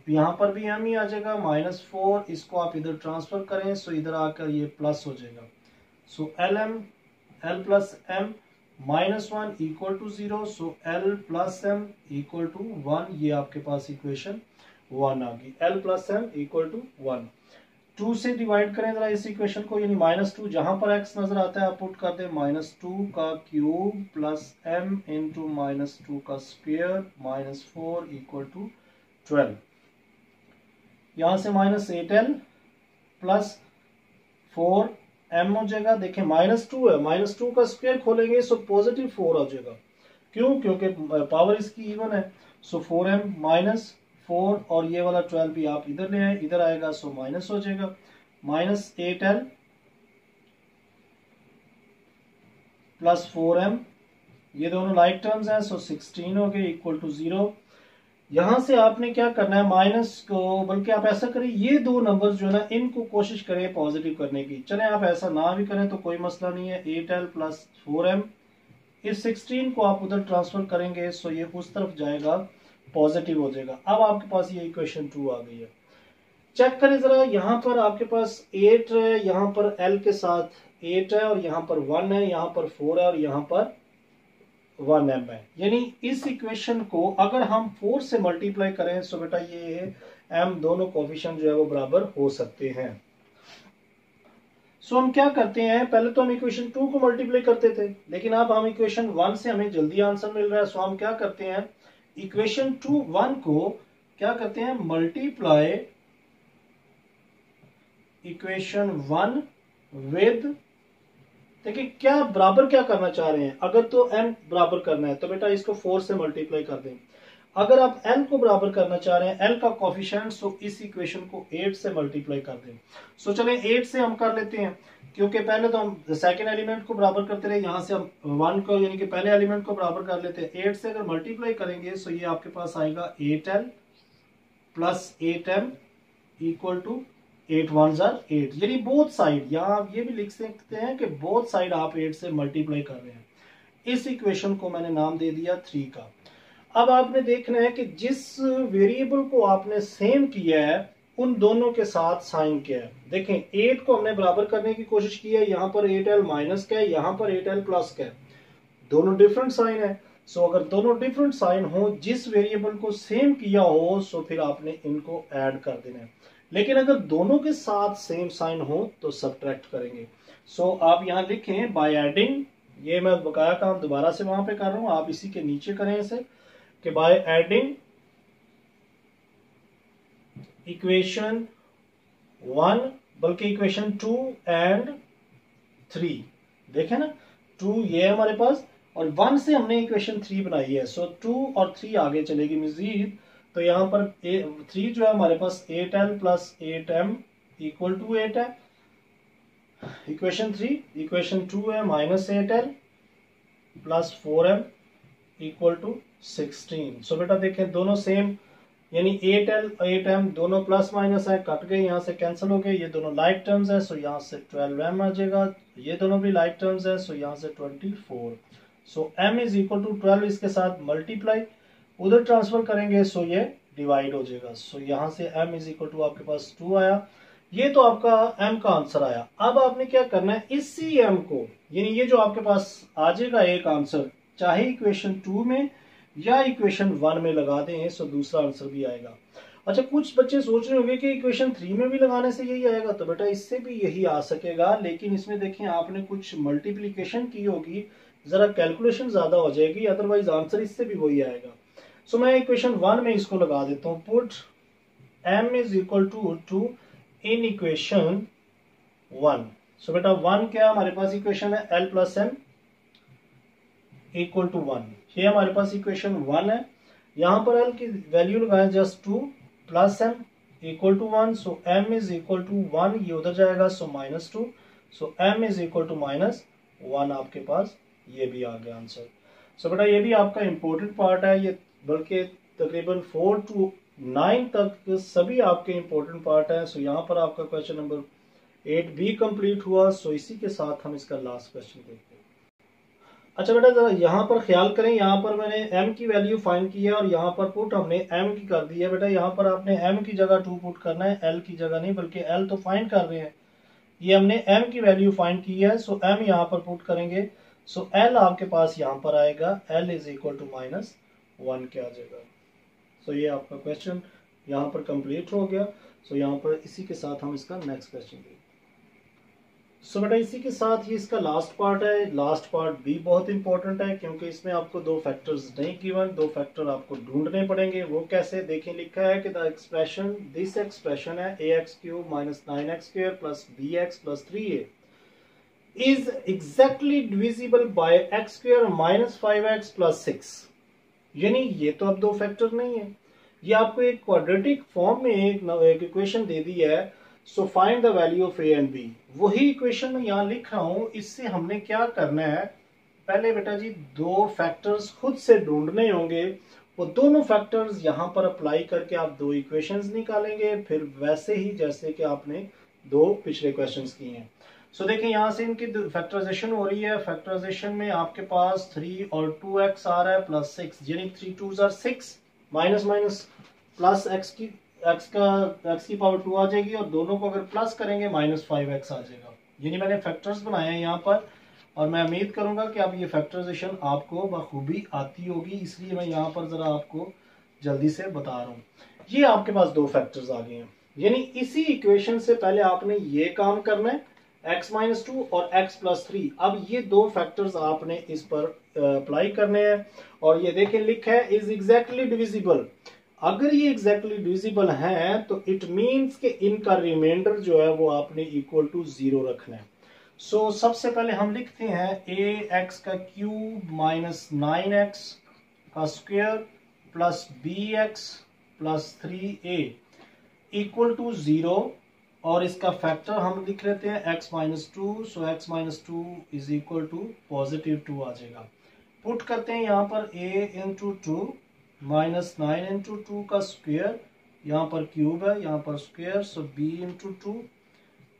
[SPEAKER 1] यहाँ पर भी m ही आ जाएगा -4, इसको आप इधर ट्रांसफर करें सो इधर आकर ये प्लस हो जाएगा। So l plus m -1 equal to 0। So l plus m equal to 1, ये आपके पास इक्वेशन 1 आ गई। l plus m equal to 1। 2 से डिवाइड करें जरा इस इक्वेशन को, यानी -2 जहां पर x नजर आता है आप पुट कर दें -2 का क्यूब प्लस m इंटू -2 का स्क्वायर -4 इक्वल टू 12। यहां से -8l प्लस 4m हो जाएगा। देखें -2 है, -2 का स्क्वायर खोलेंगे सो पॉजिटिव 4 हो जाएगा। क्यों? क्योंकि पावर इसकी इवन है। सो 4m -4 और ये वाला 12 भी आप इधर ले आए, इधर आएगा सो माइनस हो जाएगा। -8l प्लस 4m, ये दोनों लाइक टर्म्स हैं सो 16 हो गए इक्वल टू 0। यहां से आपने क्या करना है माइनस को, बल्कि आप ऐसा करें ये दो नंबर्स जो है ना इनको कोशिश करें पॉजिटिव करने की। चले आप ऐसा ना भी करें तो कोई मसला नहीं है। 8l प्लस 4m, इस 16 को आप उधर ट्रांसफर करेंगे सो ये उस तरफ जाएगा, पॉजिटिव हो जाएगा। अब आपके पास ये इक्वेशन 2 आ गई है। चेक करें जरा, यहाँ पर आपके पास 8 है, यहाँ पर l के साथ 8 है और यहाँ पर 1 है, यहाँ पर 4 है और यहाँ पर 1m है। यानी इस इक्वेशन को अगर हम 4 से मल्टीप्लाई करें तो बेटा ये m दोनों कोफिशिएंट जो है वो बराबर हो सकते हैं। सो हम क्या करते हैं, पहले तो हम इक्वेशन 2 को मल्टीप्लाई करते थे, लेकिन अब हम इक्वेशन 1 से हमें जल्दी आंसर मिल रहा है। सो हम क्या करते हैं, इक्वेशन 1 को क्या करते हैं, मल्टीप्लाई इक्वेशन 1 विद, देखिए क्या बराबर क्या करना चाह रहे हैं। अगर तो m बराबर करना है तो बेटा इसको 4 से मल्टीप्लाई कर दें। अगर आप n को बराबर करना चाह रहे हैं, l का कोफिशिएंट, सो इस इक्वेशन को 8 से मल्टीप्लाई कर दें। सो चलें 8 से हम कर लेते हैं, क्योंकि पहले तो हम सेकंड एलिमेंट को बराबर करते रहे, यहां से हम 1 को यानी कि पहले एलिमेंट को बराबर कर लेते हैं। 8 से अगर मल्टीप्लाई करेंगे सो ये आपके पास आएगा 8l plus 8m equal to 8 1s are 8, यानी बोथ साइड, यहाँ आप ये भी लिख सकते हैं कि बोथ साइड आप 8 से मल्टीप्लाई कर रहे हैं। इस इक्वेशन को मैंने नाम दे दिया 3 का। अब आपने देखना है कि जिस वेरिएबल को आपने सेम किया है उन दोनों के साथ साइन क्या है। देखें 8 को हमने बराबर करने की कोशिश की है, यहाँ पर 8l माइनस का है, यहाँ पर 8l प्लस का है, दोनों डिफरेंट साइन है। सो अगर दोनों डिफरेंट साइन हो, जिस वेरिएबल को सेम किया हो, सो फिर आपने इनको ऐड कर देना है। लेकिन अगर दोनों के साथ सेम साइन हो तो सब्ट्रैक्ट करेंगे। सो आप यहां लिखें बाय एडिंग, ये मैं बकाया काम दोबारा से वहां पे कर रहा हूं, आप इसी के नीचे करें इसे, कि बाय एडिंग इक्वेशन 1, बल्कि इक्वेशन 2 एंड 3, देखें ना 2 ये है हमारे पास और 1 से हमने इक्वेशन 3 बनाई है। सो 2 और 3 आगे चलेगी मजीद, तो यहाँ पर 3 जो है हमारे पास 8l plus 8m equal to 8 है, इक्वेशन 3। इक्वेशन 2 है -8l plus 4m equal to 16। सो बेटा देखें दोनों सेम, यानी 8l 8m दोनों प्लस माइनस है, कट गए, यहाँ से कैंसिल हो गए, ये दोनों लाइक टर्म्स है, सो यहाँ से 12m आ जाएगा, ये दोनों भी लाइक टर्म्स है, सो यहाँ से 24। सो m इज इक्वल टू 12, इसके साथ मल्टीप्लाई उधर ट्रांसफर करेंगे सो ये डिवाइड हो जाएगा। सो यहां से m इज इक्वल टू आपके पास 2 आया, ये तो आपका m का आंसर आया। अब आपने क्या करना है, इसी m को, यानी ये जो आपके पास आ जाएगा एक आंसर, चाहे इक्वेशन 2 में या इक्वेशन 1 में लगा दें सो दूसरा आंसर भी आएगा। अच्छा कुछ बच्चे सोच रहे होंगे कि इक्वेशन 3 में भी लगाने से यही आएगा, तो बेटा इससे भी यही आ सकेगा, लेकिन इसमें देखें आपने कुछ मल्टीप्लीकेशन की होगी, जरा कैलकुलेशन ज्यादा हो जाएगी, अदरवाइज आंसर इससे भी वही आएगा। सो मैं इक्वेशन 1 में इसको लगा देता हूं, put m is equal to 2 in equation 1। So बेटा 1 क्या हमारे पास इक्वेशन है, l plus m equal to 1, ये हमारे पास इक्वेशन 1 है। यहां पर l की वैल्यू लगाए just 2, plus m equal to 1, so m is equal to 1, ये उधर जाएगा so -2, so m is equal to -1 आपके पास ये भी आ गया आंसर। सो बेटा ये भी आपका इंपॉर्टेंट पार्ट है, ये बल्कि तकरीबन 4 to 9 तक सभी आपके इंपॉर्टेंट पार्ट है। सो यहाँ पर आपका क्वेश्चन नंबर 8 भी कंप्लीट हुआ। सो इसी के साथ हम इसका लास्ट क्वेश्चन देखते हैं। अच्छा बेटा जरा यहाँ पर ख्याल करें, यहाँ पर मैंने m की वैल्यू फाइंड की है और यहाँ पर पुट हमने m की कर दी है। बेटा यहाँ पर आपने m की जगह 2 पुट करना है, l की जगह नहीं, बल्कि l तो फाइंड कर रहे हैं, ये हमने m की वैल्यू फाइंड की है। सो m यहाँ पर पुट करेंगे, सो l आपके पास यहाँ पर आएगा, l इज इक्वल टू -1 क्या आ जाएगा। सो ये आपका क्वेश्चन यहाँ पर कंप्लीट हो गया। सो यहाँ पर इसी के साथ हम इसका नेक्स्ट क्वेश्चन देखते हैं। सो बेटा इसी के साथ ये इसका लास्ट पार्ट है। लास्ट पार्ट भी बहुत इंपॉर्टेंट है क्योंकि इसमें आपको 2 फैक्टर्स नहीं गिवन, 2 फैक्टर आपको ढूंढने पड़ेंगे। वो कैसे देखें, लिखा है कि द एक्सप्रेशन, दिस एक्सप्रेशन है ax³ - 9x² + bx + 3a is exactly divisible by x² - 5x + 6। यानी ये तो अब 2 फैक्टर नहीं है, ये आपको एक क्वाड्रेटिक फॉर्म में एक इक्वेशन दे दी है। So find the value of a and b, वही इक्वेशन में यहाँ लिख रहा हूं। इससे हमने क्या करना है, पहले बेटा जी 2 फैक्टर्स खुद से ढूंढने होंगे, वो दोनों फैक्टर्स यहाँ पर अप्लाई करके आप 2 इक्वेशंस निकालेंगे, फिर वैसे ही जैसे कि आपने 2 पिछले क्वेश्चंस किए हैं। सो देखिए यहाँ से इनकी फैक्टराइजेशन हो रही है। फैक्टराइजेशन में आपके पास 3 और 2x आ रहा है प्लस 6, यानी 3 2s are 6, minus minus plus x की पावर 2 आ जाएगी, और दोनों को अगर प्लस करेंगे -5x आ जाएगा। यानी मैंने फैक्टर्स बनाए हैं यहाँ पर, और मैं उम्मीद करूंगा कि अब ये फैक्टराइजेशन आपको बखूबी आती होगी, इसलिए मैं यहाँ पर जरा आपको जल्दी से बता रहा हूँ। ये आपके पास 2 फैक्टर्स आ गए हैं, यानी इसी इक्वेशन से पहले आपने ये काम करना है, x-2 और x + 3। अब ये 2 फैक्टर्स आपने इस पर अप्लाई करने हैं, और ये देखें लिखा है इज एग्जैक्टली डिविजिबल। अगर ये एग्जैक्टली डिविजिबल है तो इट मींस कि इनका रिमाइंडर जो है वो आपने इक्वल टू 0 रखना है। सो सबसे पहले हम लिखते हैं ax³ - 9x² + bx + 3a equal to 0, और इसका फैक्टर हम लिख लेते हैं x-2। So x-2 is equal to +2 आ जाएगा। पुट करते हैं यहाँ पर a × 2 -9 × 2 का स्क्वायर, यहाँ पर क्यूब है, यहाँ पर square, so b × 2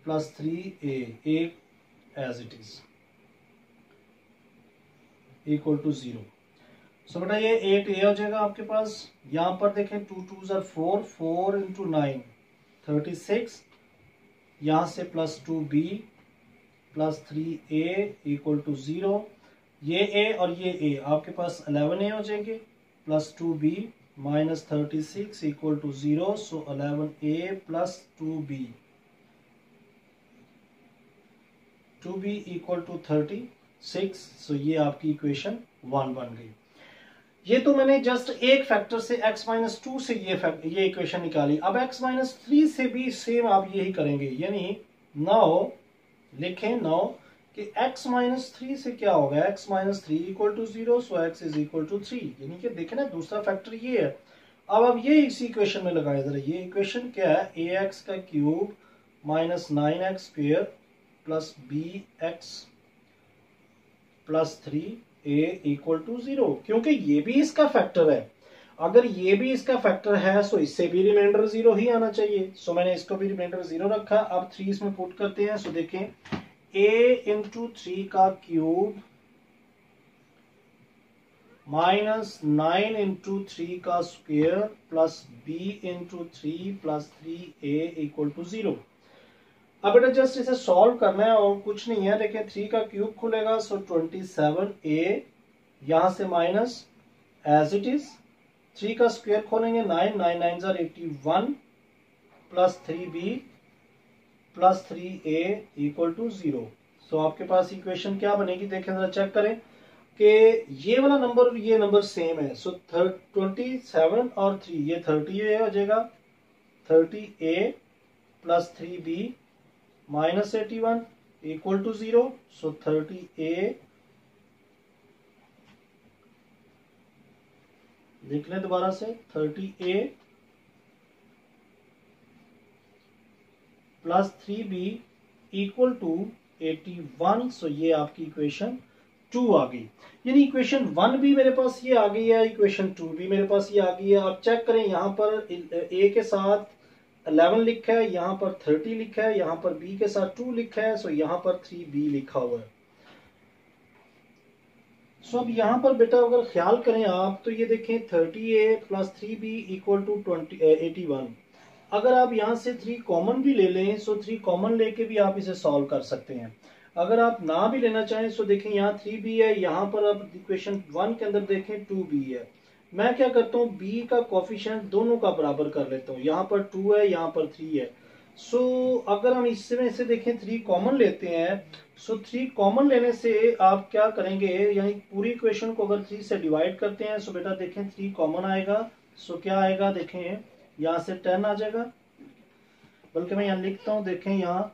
[SPEAKER 1] + 3a as it is equal to 0। So बेटा ये 8a हो जाएगा आपके पास। यहाँ पर देखें 2 2s are 4, 4 × 9 36, यहाँ से +2b + 3a इक्वल टू 0। ये a और ये a आपके पास 11a हो जाएंगे, +2b - 36 equal to 0। So 11a + 2b equal to 36। So ये आपकी इक्वेशन 1 बन गई। ये तो मैंने जस्ट एक फैक्टर से x-2 से ये इक्वेशन निकाली। अब x-3 से भी सेम आप यही करेंगे, यानी नाउ लिखें नाउ कि x-3 से क्या होगा, x-3 equal to 0, so x is equal to 3। यानी कि देखें ना दूसरा फैक्टर ये है। अब आप ये इसी इक्वेशन में लगाए जरा, ये इक्वेशन क्या है, ax³ - 9x² + bx + 3a equal to 0, क्योंकि ये भी इसका फैक्टर है। अगर ये भी इसका फैक्टर है सो इससे भी रिमाइंडर 0 ही आना चाहिए। सो मैंने इसको भी रिमाइंडर 0 रखा। अब 3 इसमें पुट करते हैं। सो देखें a × 3 का क्यूब -9 × 3 का square + b × 3 + 3a equal to 0। अब बेटा जस्ट इसे सॉल्व करना है और कुछ नहीं है। देखिए 3 का क्यूब खुलेगा, सो 27a, यहां से माइनस एज इट इज, 3 का स्क्वायर खोलेंगे 9, 9 9s are 81 + 3b + 3a equal to 0। सो आपके पास इक्वेशन क्या बनेगी, देखें जरा चेक करें कि ये वाला नंबर और ये नंबर सेम है। सो 27 और 3 ये 30a हो जाएगा, 30a + 3b -81 equal to 0। So 30a, लिख लें दोबारा से, 30a plus 3b equal to 81। सो ये आपकी इक्वेशन 2 आ गई। यानी इक्वेशन 1 भी मेरे पास ये आ गई है, इक्वेशन 2 भी मेरे पास ये आ गई है। आप चेक करें, यहाँ पर a के साथ 11 लिखा है, यहाँ पर 30 लिखा है, यहाँ पर b के साथ 2 लिखा है, सो यहाँ पर 3b लिखा हुआ है। सो अब यहाँ पर बेटा अगर ख्याल करें आप, तो ये देखें 30a plus 3b equal to 81। अगर आप यहाँ से 3 कॉमन भी ले लें, सो 3 कॉमन लेके भी आप इसे सॉल्व कर सकते हैं। अगर आप ना भी लेना चाहें, सो देखें यहाँ 3b है, यहाँ पर आप इक्वेशन 1 के अंदर देखें 2b है। मैं क्या करता हूँ, b का कोफिशिएंट दोनों का बराबर कर लेता हूँ। यहाँ पर 2 है, यहाँ पर 3 है। सो अगर हम इसमें से देखें 3 कॉमन लेते हैं, सो 3 कॉमन लेने से आप क्या करेंगे, यानी पूरी इक्वेशन को अगर 3 से डिवाइड करते हैं, सो बेटा देखें 3 कॉमन आएगा, सो क्या आएगा, देखें यहाँ से 10 आ जाएगा, बल्कि मैं यहाँ लिखता हूँ, देखें यहाँ।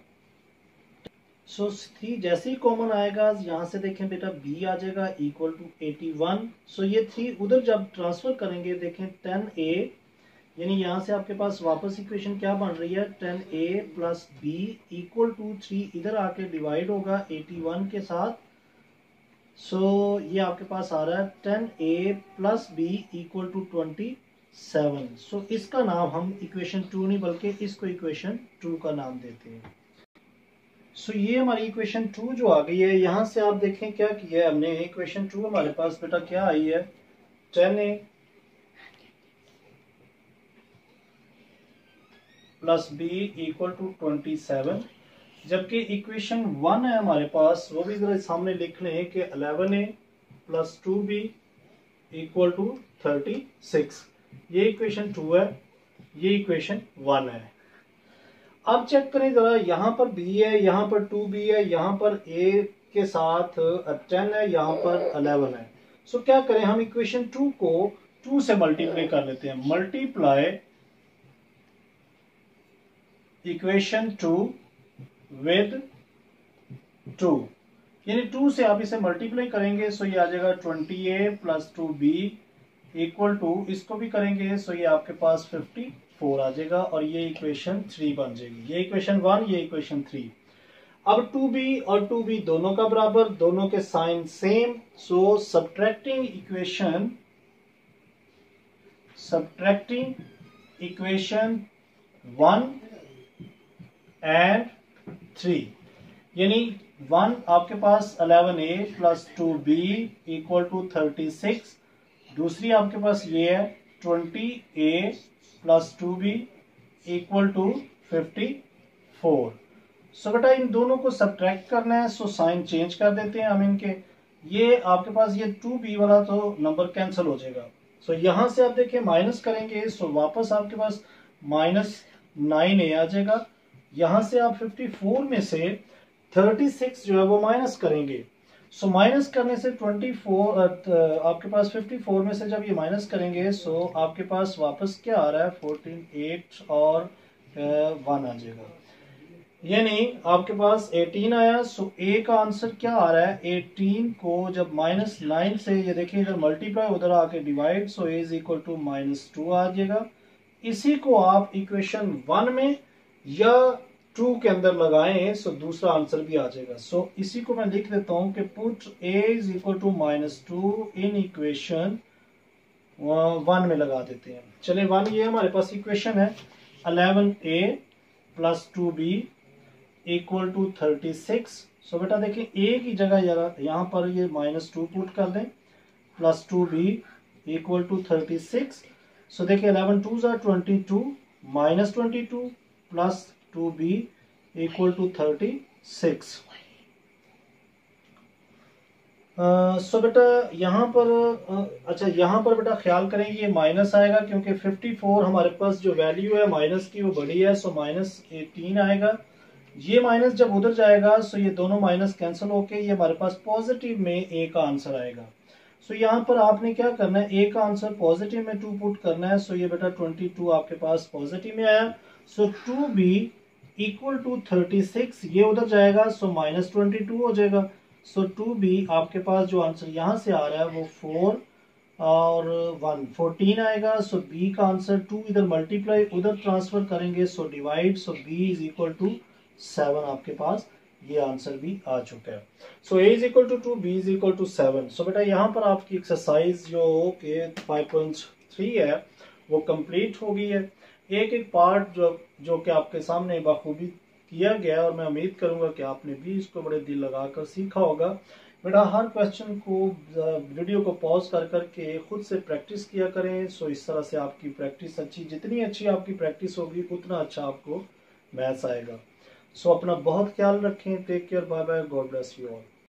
[SPEAKER 1] सो 3 जैसे ही कॉमन आएगा, यहाँ से देखें बेटा b आ जाएगा इक्वल टू 81। सो ये 3 उधर जब ट्रांसफर करेंगे, देखें 10a, यानी यहाँ से आपके पास वापस इक्वेशन क्या बन रही है, 10a plus b equal to 3 इधर आके डिवाइड होगा 81 के साथ। सो ये आपके पास आ रहा है 10a plus b equal to 27। So इसका नाम हम इक्वेशन 2 नहीं बल्कि इसको इक्वेशन 2 का नाम देते हैं। सो ये हमारी इक्वेशन 2 जो आ गई है, यहाँ से आप देखें क्या किया है हमने। इक्वेशन 2 हमारे पास बेटा क्या आई है, 10a plus b equal to 27। जबकि इक्वेशन 1 है हमारे पास, वो भी जरा सामने लिख लें कि 11a plus 2b equal to 36। ये इक्वेशन 2 है, ये इक्वेशन 1 है। अब चेक करें जरा, यहाँ पर b है, यहाँ पर 2b है, यहाँ पर a के साथ 10 है, यहाँ पर 11 है। सो क्या करें, हम इक्वेशन 2 को 2 से मल्टीप्लाई कर लेते हैं। मल्टीप्लाई इक्वेशन 2 विद 2, यानी 2 से आप इसे मल्टीप्लाई करेंगे, सो ये आ जाएगा 20a plus 2b equal to, इसको भी करेंगे, सो ये आपके पास 54 आ जाएगा, और ये इक्वेशन 3 बन जाएगी। ये इक्वेशन 1, ये इक्वेशन 3। अब 2b और 2b दोनों का बराबर, दोनों के sign same. So subtracting equation 1 and 3, यानी 1 आपके पास 11a plus 2b equal to 36, दूसरी आपके पास ये है 20a plus 2b equal to 54। सो बेटा इन दोनों को सब्ट्रैक्ट करना है, सो साइन चेंज कर देते हैं हम इनके। ये आपके पास ये 2b वाला तो नंबर कैंसिल हो जाएगा। सो यहां से आप देखिए माइनस करेंगे, सो वापस आपके पास माइनस 9a आ जाएगा। यहां से आप 54 में से 36 जो है वो माइनस करेंगे। सो माइनस करने से 24 आपके पास 54 में से जब ये माइनस करेंगे, सो आपके पास वापस क्या आ रहा है, 14 8 और 1 आ जाएगा, यानी आपके पास 18 आया। सो ए का आंसर क्या आ रहा है, 18 को जब -9 से ये देखिए इधर मल्टीप्लाई उधर आके divide, so A is equal to -2 आ जाएगा। इसी को आप इक्वेशन 1 में या 2 के अंदर लगाएं, सो दूसरा आंसर भी आ जाएगा। सो इसी को मैं लिख देता हूं कि put a is equal to -2 in equation 1 में लगा देते हैं। चले 1, ये हमारे पास इक्वेशन है 11a plus 2b equal to 36। So बेटा देखिए a की जगह यहाँ पर ये -2 पुट कर दें, प्लस 2b इक्वल टू 36। सो देखिए 11 2s are 22, -22 plus 2b equal to 36। So बेटा यहाँ पर अच्छा यहाँ पर बेटा ख्याल करें ये माइनस आएगा, क्योंकि 54 हमारे पास जो वैल्यू है माइनस की वो बड़ी है, सो -18 आएगा। ये माइनस जब उधर जाएगा, सो ये दोनों माइनस कैंसिल होके ये हमारे पास पॉजिटिव में ए का आंसर आएगा। सो यहाँ पर आपने क्या करना है, ए का आंसर पॉजिटिव में 2 पुट करना है। सो ये बेटा 22 आपके पास पॉजिटिव में आया। सो 2b इक्वल टू 36, ये उधर जाएगा, सो -22 हो जाएगा। सो 2b आपके पास जो आंसर यहाँ से आ रहा है वो 4 और 114 आएगा। सो बी का आंसर 2, इधर मल्टीप्लाई उधर ट्रांसफर करेंगे, so divide, so B is equal to 7 आपके पास ये आंसर भी आ चुका है। So A is equal to 2, B is equal to 7। So बेटा यहाँ पर आपकी एक्सरसाइज जो के 5.3 है वो कंप्लीट हो गई है। एक एक पार्ट जो कि आपके सामने बखूबी किया गया है, और मैं उम्मीद करूंगा कि आपने भी इसको बड़े दिल लगाकर सीखा होगा। बेटा हर क्वेश्चन को वीडियो को पॉज कर करके खुद से प्रैक्टिस किया करें। सो इस तरह से आपकी प्रैक्टिस अच्छी, जितनी अच्छी आपकी प्रैक्टिस होगी उतना अच्छा आपको मैथ्स आएगा। सो अपना बहुत ख्याल रखें। Take care, bye bye, God bless you all.